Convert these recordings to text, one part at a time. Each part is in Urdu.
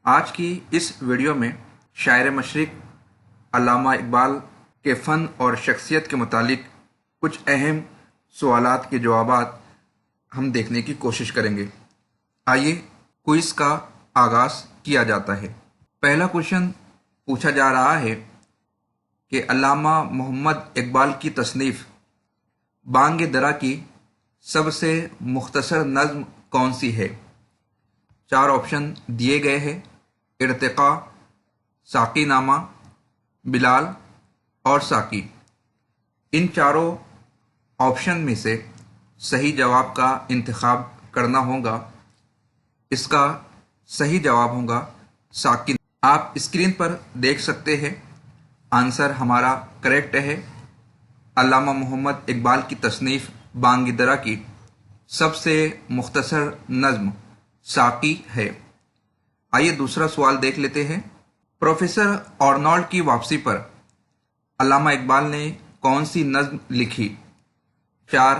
آج کی اس ویڈیو میں شاعر مشرق علامہ اقبال کے فن اور شخصیت کے متعلق کچھ اہم سوالات کے جوابات ہم دیکھنے کی کوشش کریں گے۔ آئیے کوئز کا آغاز کیا جاتا ہے۔ پہلا کوشچن پوچھا جا رہا ہے کہ علامہ محمد اقبال کی تصنیف بانگ درا کی سب سے مختصر نظم کون سی ہے؟ 4 آپشن دیے گئے ہیں: ارتقاء، ساقی نامہ، بلال اور ساقی۔ ان چاروں آپشن میں سے صحیح جواب کا انتخاب کرنا ہوگا۔ اس کا صحیح جواب ہوگا ساقی۔ آپ اسکرین پر دیکھ سکتے ہیں آنسر ہمارا کریکٹ ہے۔ علامہ محمد اقبال کی تصنیف بانگ درا کی سب سے مختصر نظم ساقی ہے۔ آئیے دوسرا سوال دیکھ لیتے ہیں۔ پروفیسر آرنولڈ کی واپسی پر علامہ اقبال نے کون سی نظم لکھی؟ 4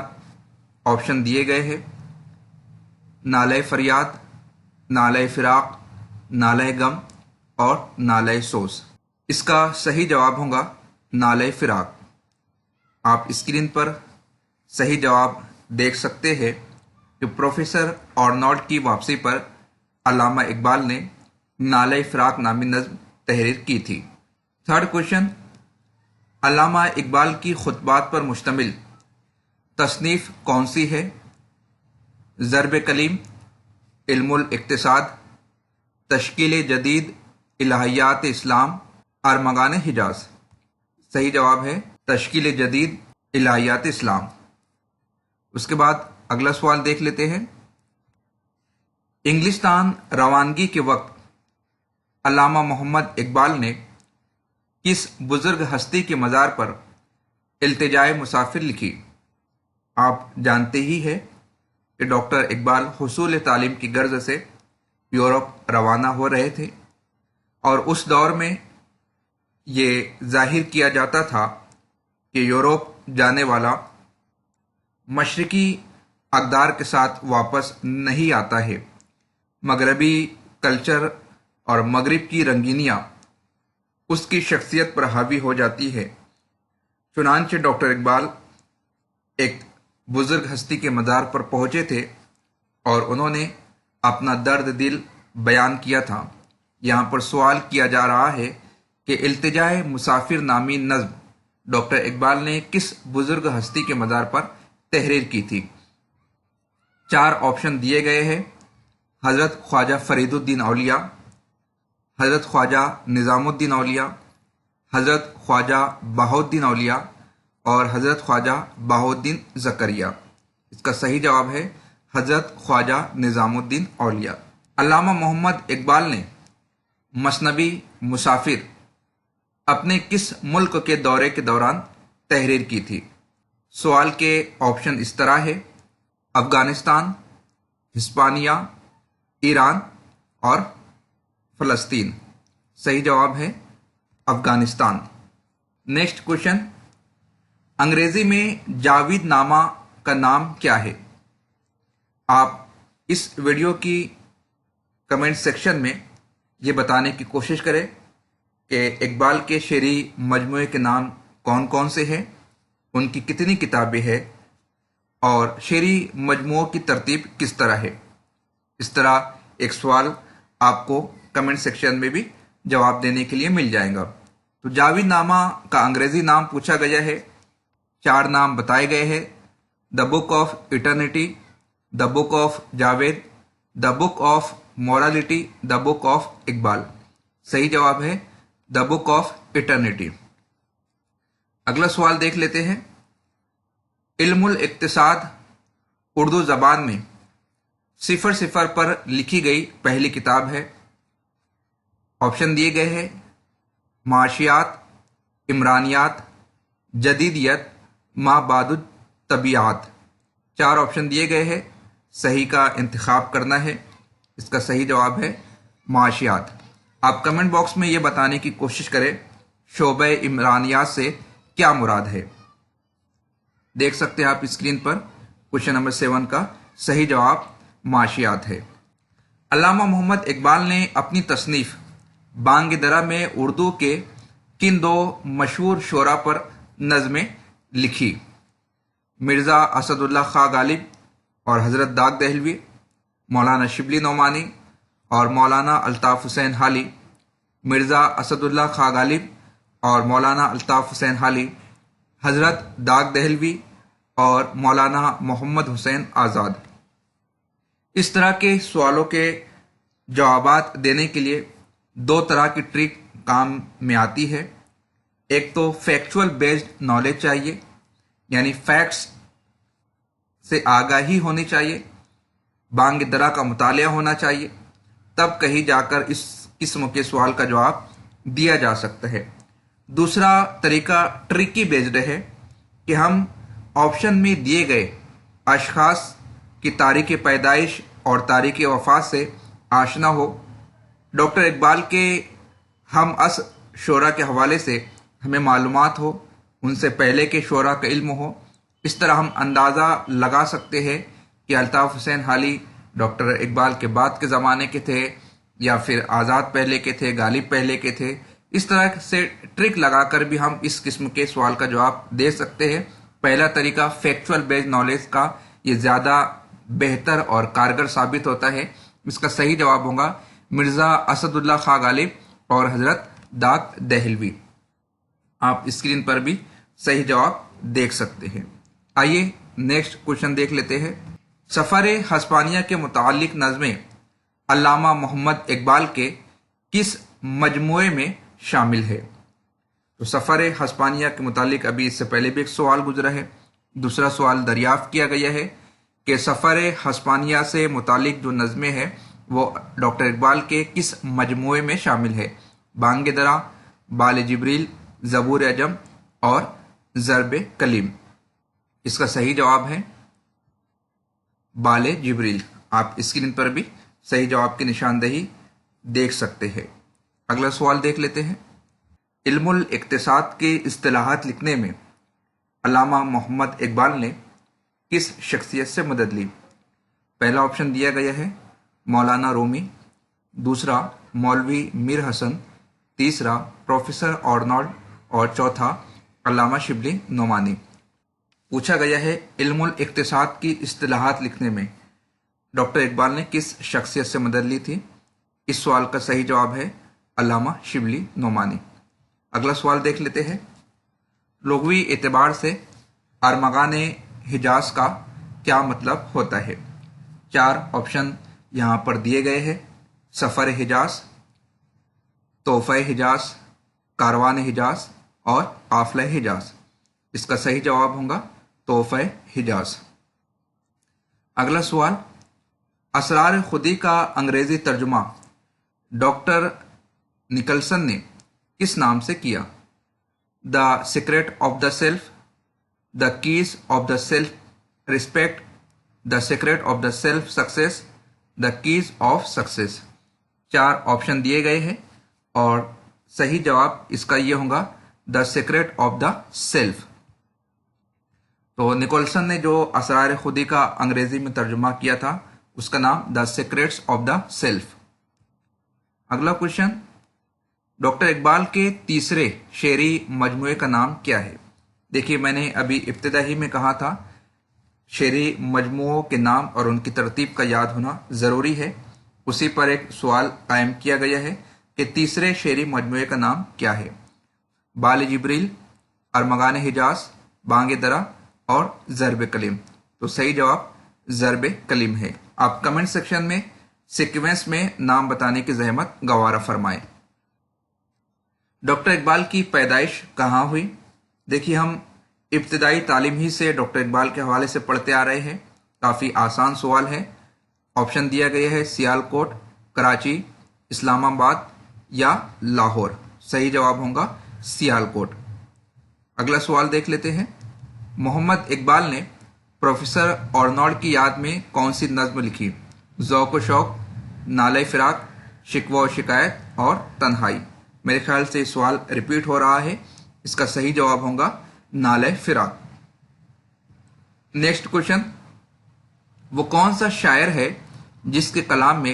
آپشن دیے گئے ہیں: نالہ فریاد، نالہ فراق، نالہ غم اور نالہ سوز۔ اس کا صحیح جواب ہوگا نالہ فراق۔ آپ اسکرین پر صحیح جواب دیکھ سکتے ہیں کہ پروفیسر آرنولڈ کی واپسی پر علامہ اقبال نے نالہ فراق نامی نظم تحریر کی تھی۔ تھرڈ کوشچن، علامہ اقبال کی خطبات پر مشتمل تصنیف کون سی ہے؟ ضرب کلیم، علم الاقتصاد، تشکیل جدید الہیات اسلام، ارمغان حجاز۔ صحیح جواب ہے تشکیل جدید الہیات اسلام۔ اس کے بعد اگلا سوال دیکھ لیتے ہیں۔ انگلستان روانگی کے وقت علامہ محمد اقبال نے کس بزرگ ہستی کے مزار پر التجائے مسافر لکھی؟ آپ جانتے ہی ہیں کہ ڈاکٹر اقبال حصول تعلیم کی غرض سے یورپ روانہ ہو رہے تھے، اور اس دور میں یہ ظاہر کیا جاتا تھا کہ یورپ جانے والا مشرقی اقدار کے ساتھ واپس نہیں آتا ہے۔ مغربی کلچر اور مغرب کی رنگینیاں اس کی شخصیت پر حاوی ہو جاتی ہے۔ چنانچہ ڈاکٹر اقبال ایک بزرگ ہستی کے مزار پر پہنچے تھے اور انہوں نے اپنا درد دل بیان کیا تھا۔ یہاں پر سوال کیا جا رہا ہے کہ التجائے مسافر نامی نظم ڈاکٹر اقبال نے کس بزرگ ہستی کے مزار پر تحریر کی تھی؟ 4 آپشن دیے گئے ہیں: حضرت خواجہ فرید الدین اولیاء، حضرت خواجہ نظام الدین اولیاء، حضرت خواجہ بہاؤالدین اولیاء اور حضرت خواجہ بہاؤالدین زکریا۔ اس کا صحیح جواب ہے حضرت خواجہ نظام الدین اولیاء۔ علامہ محمد اقبال نے مثنوی مسافر اپنے کس ملک کے دورے کے دوران تحریر کی تھی؟ سوال کے آپشن اس طرح ہے: افغانستان، ہسپانیہ، ایران اور فلسطین۔ صحیح جواب ہے افغانستان۔ نیکسٹ کوشچن، انگریزی میں جاوید نامہ کا نام کیا ہے؟ آپ اس ویڈیو کی کمنٹ سیکشن میں یہ بتانے کی کوشش کریں کہ اقبال کے شعری مجموعے کے نام کون کون سے ہیں، ان کی کتنی کتابیں ہیں، اور شعری مجموعوں کی ترتیب کس طرح ہے۔ اس طرح ایک سوال آپ کو کمنٹ سیکشن میں بھی جواب دینے کے لیے مل جائے گا۔ تو جاوید نامہ کا انگریزی نام پوچھا گیا ہے۔ 4 نام بتائے گئے ہیں: the book of eternity, the book of Javed, the book of morality, the book of Iqbal. صحیح جواب ہے دا بک آف ایٹرنیٹی۔ اگلا سوال دیکھ لیتے ہیں۔ علم الاقتصاد اردو زبان میں 0 پر لکھی گئی پہلی کتاب ہے۔ آپشن دیے گئے ہیں: معاشیات، عمرانیات، جدیدیت، ما بعد الطبیعات۔ 4 آپشن دیے گئے ہیں، صحیح کا انتخاب کرنا ہے۔ اس کا صحیح جواب ہے معاشیات۔ آپ کمنٹ باکس میں یہ بتانے کی کوشش کریں شعبہ عمرانیات سے کیا مراد ہے۔ دیکھ سکتے ہیں آپ اسکرین پر کوشچن نمبر 7 کا صحیح جواب معاشیات ہے۔ علامہ محمد اقبال نے اپنی تصنیف بانگ درا میں اردو کے کن دو مشہور شعراء پر نظمیں لکھی؟ مرزا اسد اللہ خاں غالب اور حضرت داغ دہلوی، مولانا شبلی نعمانی اور مولانا الطاف حسین حالی۔ مرزا اسد اللہ خاں غالب اور مولانا الطاف حسین حالی، حضرت داغ دہلوی اور مولانا محمد حسین آزاد۔ اس طرح کے سوالوں کے جوابات دینے کے لیے دو طرح کی ٹرک کام میں آتی ہے۔ ایک تو فیکچول بیسڈ نالج چاہیے، یعنی فیکٹس سے آگاہی ہونی چاہیے، بانگ درا کا مطالعہ ہونا چاہیے، تب کہیں جا کر اس قسم کے سوال کا جواب دیا جا سکتا ہے۔ دوسرا طریقہ ٹرکی بیسڈ ہے کہ ہم آپشن میں دیے گئے اشخاص کی تاریخ پیدائش اور تاریخ وفات سے آشنا ہو۔ ڈاکٹر اقبال کے ہم عصر شعراء کے حوالے سے ہمیں معلومات ہو، ان سے پہلے کے شعراء کا علم ہو۔ اس طرح ہم اندازہ لگا سکتے ہیں کہ الطاف حسین حالی ڈاکٹر اقبال کے بعد کے زمانے کے تھے یا پھر آزاد پہلے کے تھے، غالب پہلے کے تھے۔ اس طرح سے ٹرک لگا کر بھی ہم اس قسم کے سوال کا جواب دے سکتے ہیں۔ پہلا طریقہ فیکچول بیسڈ نالج کا، یہ زیادہ بہتر اور کارگر ثابت ہوتا ہے۔ اس کا صحیح جواب ہوگا مرزا اسد اللہ خاں غالب اور حضرت داغ دہلوی۔ آپ اسکرین پر بھی صحیح جواب دیکھ سکتے ہیں۔ آئیے نیکسٹ کوشچن دیکھ لیتے ہیں۔ سفر ہسپانیہ کے متعلق نظمیں علامہ محمد اقبال کے کس مجموعے میں شامل ہے؟ تو سفر ہسپانیہ کے متعلق ابھی اس سے پہلے بھی ایک سوال گزرا ہے۔ دوسرا سوال دریافت کیا گیا ہے کہ سفر ہسپانیہ سے متعلق جو نظمیں ہیں وہ ڈاکٹر اقبال کے کس مجموعے میں شامل ہے؟ بانگ درا، بال جبریل، زبور عجم اور ضرب کلیم۔ اس کا صحیح جواب ہے بال جبریل۔ آپ اسکرین پر بھی صحیح جواب کی نشاندہی دیکھ سکتے ہیں۔ اگلا سوال دیکھ لیتے ہیں۔ علم الاقتصاد کے اصطلاحات لکھنے میں علامہ محمد اقبال نے کس شخصیت سے مدد لی؟ پہلا آپشن دیا گیا ہے مولانا رومی، دوسرا مولوی میر حسن، تیسرا پروفیسر آرنولڈ اور چوتھا علامہ شبلی نعمانی۔ پوچھا گیا ہے علم الاقتصاد کی اصطلاحات لکھنے میں ڈاکٹر اقبال نے کس شخصیت سے مدد لی تھی؟ اس سوال کا صحیح جواب ہے علامہ شبلی نعمانی۔ اگلا سوال دیکھ لیتے ہیں۔ لغوی اعتبار سے ارمغان حجاز کا کیا مطلب ہوتا ہے؟ چار آپشن یہاں پر دیے گئے ہیں۔ سفر حجاز، تحفہ حجاز، کاروان حجاز اور قافلہ حجاز۔ اس کا صحیح جواب ہوگا تحفہ حجاز۔ اگلا سوال، اسرار خودی کا انگریزی ترجمہ ڈاکٹر نکلسن نے کس نام سے کیا؟ The secret of the self, the keys of the self respect, the secret of the self success, the keys of success. چار آپشن دیے گئے ہیں اور صحیح جواب اس کا یہ ہوگا دا سیکرٹ آف دا سیلف۔ تو نکولسن نے جو اسرار خودی کا انگریزی میں ترجمہ کیا تھا اس کا نام دا سیکرٹس آف دا سیلف۔ اگلا کوشچن، ڈاکٹر اقبال کے تیسرے شعری مجموعے کا نام کیا ہے؟ دیکھیے میں نے ابھی ابتدا ہی میں کہا تھا شعری مجموعوں کے نام اور ان کی ترتیب کا یاد ہونا ضروری ہے۔ اسی پر ایک سوال قائم کیا گیا ہے کہ تیسرے شعری مجموعے کا نام کیا ہے؟ بال جبریل، ارمغان حجاز، بانگ درا اور ضرب کلیم۔ تو صحیح جواب ضرب کلیم ہے۔ آپ کمنٹ سیکشن میں سیکوینس میں نام بتانے کی زحمت گوارا فرمائیں۔ ڈاکٹر اقبال کی پیدائش کہاں ہوئی؟ دیکھیے ہم ابتدائی تعلیم ہی سے ڈاکٹر اقبال کے حوالے سے پڑھتے آ رہے ہیں۔ کافی آسان سوال ہے۔ آپشن دیا گیا ہے سیال کوٹ، کراچی، اسلام آباد یا لاہور۔ صحیح جواب ہوگا سیال کوٹ۔ اگلا سوال دیکھ لیتے ہیں۔ محمد اقبال نے پروفیسر آرنولڈ کی یاد میں کون سی نظم لکھی؟ ذوق و شوق، نالہ فراق، شکوہ و شکایت اور تنہائی۔ میرے خیال سے یہ سوال ریپیٹ ہو رہا ہے۔ اس کا صحیح جواب ہوگا نالہ فراق۔ نیکسٹ کوشچن، وہ کون سا شاعر ہے جس کے کلام میں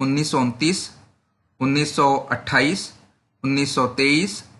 1929, 1928, 1923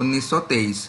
1923।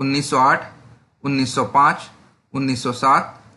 1908, 1905, 1907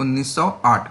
1908।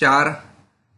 4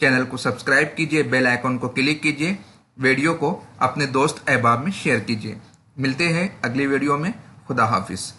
چینل کو سبسکرائب کیجیے، بیل آئیکن کو کلک کیجیے، ویڈیو کو اپنے دوست احباب میں شیئر کیجیے۔ ملتے ہیں اگلی ویڈیو میں۔ خدا حافظ۔